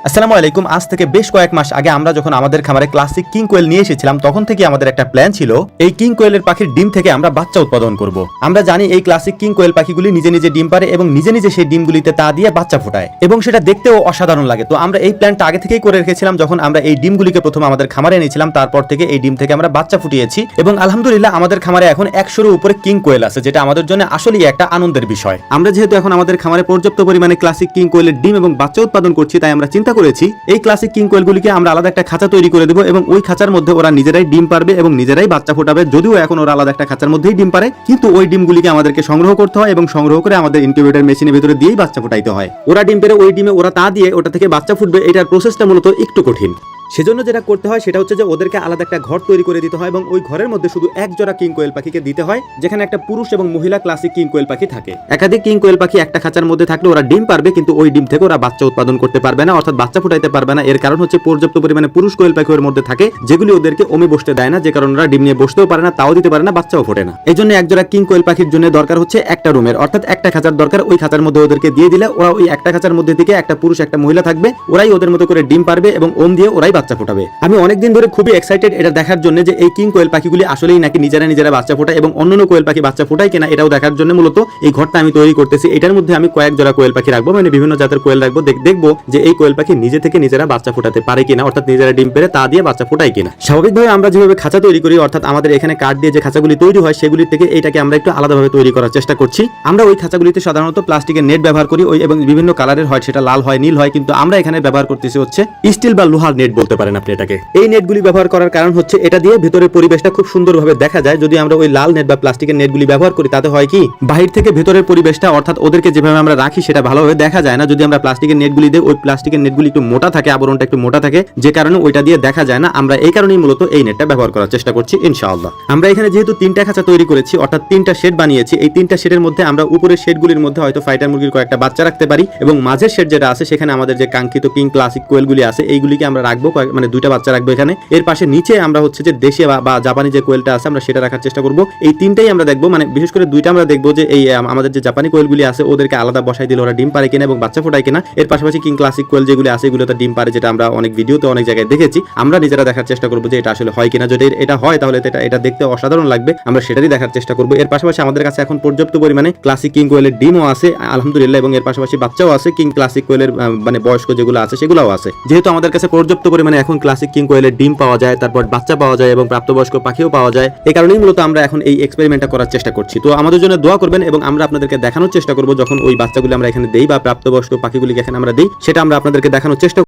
আসসালামু আলাইকুম। আজ থেকে বেশ কয়েক মাস আগে আমরা যখন আমাদের খামারে ক্লাসিক কিং কোয়েল নিয়ে এসেছিলাম তখন থেকে আমাদের একটা প্ল্যান ছিল এই কিং কোয়েলের পাখির ডিম থেকে আমরা বাচ্চা উৎপাদন করব। আমরা জানি এই ক্লাসিক কিং কোয়েল পাখিগুলি নিজে নিজে ডিম পারে এবং নিজে নিজে সেই ডিমগুলিতে তা দিয়ে বাচ্চা ফোটায় এবং সেটা দেখতেও অসাধারণ লাগে। তো আমরা এই প্ল্যানটা আগে থেকেই করে রেখেছিলাম। যখন আমরা এই ডিমগুলিকে প্রথম আমাদের খামারে এনেছিলাম তারপর থেকে এই ডিম থেকে আমরা বাচ্চা ফুটিয়েছি এবং আলহামদুলিল্লাহ আমাদের খামারে এখন 100-এর উপরে কিং কোয়েল আছে, যেটা আমাদের জন্য আসলেই একটা আনন্দের বিষয়। আমরা যেহেতু এখন আমাদের খামারে পর্যাপ্ত পরিমাণে ক্লাসিক কিং কোয়েলের ডিম এবং বাচ্চা উৎপাদন করছি, তাই আমরা চিন্তা করেছি এই ক্লাসিক কিং কোয়েলগুলিকে আমরা আলাদা একটা খাঁচা তৈরি করে দেব এবং ওই খাঁচার মধ্যে ওরা নিজেরাই ডিম পারবে এবং নিজেরাই বাচ্চা ফোটাবে। যদিও এখন ওরা আলাদা একটা খাঁচার মধ্যেই ডিম পারে, কিন্তু ওই ডিমগুলিকে আমাদেরকে সংগ্রহ করতে হয় এবং সংগ্রহ করে আমাদের ইনকিউবেটর মেশিনের ভিতরে দিয়েই বাচ্চা ফোটাইতে হয়। ওরা ডিম পেরে ওই ডিমে ওরা তা দিয়ে ওটা থেকে বাচ্চা ফুটবে, এটার প্রসেসটা মূলত একটু কঠিন। সেজন্য যেটা করতে হয় সেটা হচ্ছে যে ওদেরকে আলাদা একটা ঘর তৈরি করে দিতে হয় এবং ওই ঘরের মধ্যে শুধু এক জোড়া কিং কোয়েল পাখিকে দিতে হয়, যেখানে একটা পুরুষ এবং মহিলা ক্লাসিক কিং কোয়েল পাখি থাকে। একাধিক কিং কোয়েল পাখি একটা খাঁচার মধ্যে থাকলে ওরা ডিম পারবে, কিন্তু ওই ডিম থেকে ওরা বাচ্চা উৎপাদন করতে পারবে না, অর্থাৎ বাচ্চা ফুটাইতে পারবে না। এর কারণ হচ্ছে পর্যাপ্ত পরিমাণে পুরুষ কোয়েল পাখি ওর মধ্যে থাকে, যেগুলি ওদেরকে ওমে বসতে দেয় না, যে কারণে ওরা ডিম নিয়ে বসতেও পারে না, তাও দিতে পারে না, বাচ্চাও ফোটে না। এই জন্য এক জোড়া কিং কোয়েল পাখির জন্য দরকার হচ্ছে একটা রুমের, অর্থাৎ একটা খাঁচার দরকার। ওই খাঁচার মধ্যে ওদেরকে দিয়ে দিলে ওরা ওই একটা খাঁচার মধ্যে থেকে একটা পুরুষ একটা মহিলা থাকবে, ওরাই ওদের মতো করে ডিম পারবে এবং ওম দিয়ে ওরাই বাচ্চা ফোটাবে। আমি অনেকদিন ধরে খুবই এক্সাইটেড এটা দেখার জন্য যে এই কিং কোয়েল পাখিগুলি আসলেই নাকি নিজেরা বাচ্চা ফোটায় এবং অন্যান্য কোয়েল পাখি বাচ্চা ফোটায় কিনা, এটাও দেখার জন্য মূলত এই ঘরটা আমি তৈরি করতেছি। এটার মধ্যে আমি কয়েক জোড়া কোয়েল পাখি রাখবো, মানে বিভিন্ন জাতের কোয়েল রাখবো। দেখবো যে এই কোয়েল পাখি নিজে থেকে নিজেরা বাচ্চা ফোটাতে পারে কিনা, অর্থাৎ নিজেরা ডিম পেরে তা দিয়ে বাচ্চা ফোটায় কিনা। স্বাভাবিকভাবে আমরা যেভাবে খাঁচা তৈরি করি, অর্থাৎ আমাদের এখানে কাঠ দিয়ে যে খাঁচাগুলি তৈরি হয় সেগুলির থেকে এইটাকে আমরা একটু আলাদাভাবে তৈরি করার চেষ্টা করছি। আমরা ওই খাঁচাগুলিতে সাধারণত প্লাস্টিকের নেট ব্যবহার করি, ওই এবং বিভিন্ন কালারের হয়, সেটা লাল হয় নীল হয়, কিন্তু আমরা এখানে ব্যবহার করতেছি হচ্ছে স্টিল বা লোহার নেট বলতে পারেন আপনি এটাকে। এই নেটগুলি ব্যবহার করার কারণ হচ্ছে এটা দিয়ে ভেতরের পরিবেশটা খুব সুন্দরভাবে দেখা যায়। যদি আমরা ওই লাল নেট বা প্লাস্টিকের নেটগুলি ব্যবহার করি তাতে হয় কি, বাহির থেকে ভেতরের পরিবেশটা অর্থাৎ ওদেরকে যেভাবে আমরা রাখি সেটা ভালোভাবে দেখা যায় না। যদি আমরা প্লাস্টিকের নেটগুলি দিই, ওই প্লাস্টিকের নেটগুলি একটু মোটা থাকে, আবরণটা একটু মোটা থাকে, যে কারণে ওইটা দিয়ে দেখা যায় না। আমরা এই কারণেই মূলত এই নেটটা ব্যবহার করার চেষ্টা করছি ইনশাআল্লাহ। আমরা এখানে যেহেতু 3টা খাঁচা তৈরি করেছি, অর্থাৎ 3টা শেড বানিয়েছি, এই 3টা শেডের মধ্যে আমরা উপরের শেডগুলির মধ্যে হয়তো ফাইটার মুরগির কয়েকটা বাচ্চা রাখতে পারি এবং মাঝের শেড যেটা আছে সেখানে আমাদের যে কাঙ্ক্ষিত কিং ক্লাসিক কোয়েলগুলি আছে এইগুলিকে আমরা রাখবো, মানে 2টা বাচ্চা রাখবো এখানে। এর পাশে নিচে আমরা হচ্ছে যে দেশি বা জাপানি যে কোয়েলটা আছে আমরা সেটা রাখার চেষ্টা করব। এই 3টাই আমরা দেখবো, মানে বিশেষ করে 2টা আমরা দেখবো যে এই আমাদের যে জাপানি কোয়েলগুলি আছে ওদেরকে আলাদা বসাই দিলে ওরা ডিম পারে কিনা এবং বাচ্চা ফোটায় কিনা। এর পাশাপাশি কিং ক্লাসিক কোয়েল যেগুলি আছে এগুলোতে ডিম পারে, যেটা আমরা অনেক ভিডিওতে অনেক জায়গায় দেখেছি। আমরা নিজেরা দেখার চেষ্টা করবো যে এটা আসলে হয় কিনা। যদি এটা হয় তাহলে এটা দেখতে অসাধারণ লাগবে, আমরা সেটারই দেখার চেষ্টা করবো। এর পাশাপাশি আমাদের কাছে এখন পর্যাপ্ত পরিমাণে ক্লাসিক কিং কোয়েলের ডিমও আছে আলহামদুলিল্লাহ, এবং এর পাশাপাশি বাচ্চাও আছে। কিং ক্লাসিক কোয়েলের মানে বয়স্ক যেগুলো আছে সেগুলোও আছে। যেহেতু আমাদের কাছে পর্যাপ্ত পরিমাণে এখন ক্লাসিক কিং কোয়েলের ডিম পাওয়া যায়, তারপর বাচ্চা পাওয়া যায় এবং প্রাপ্তবয়স্ক পাখিও পাওয়া যায়, এই কারণেই মূলত আমরা এখন এই এক্সপেরিমেন্টটা করার চেষ্টা করছি। তো আমাদের জন্য দোয়া করবেন এবং আমরা আপনাদেরকে দেখানোর চেষ্টা করব যখন ওই বাচ্চাগুলি আমরা এখানে দেই বা প্রাপ্তবয়স্ক পাখিগুলিকে এখানে আমরা দেই, সেটা আমরা আপনাদেরকে দেখানোর চেষ্টা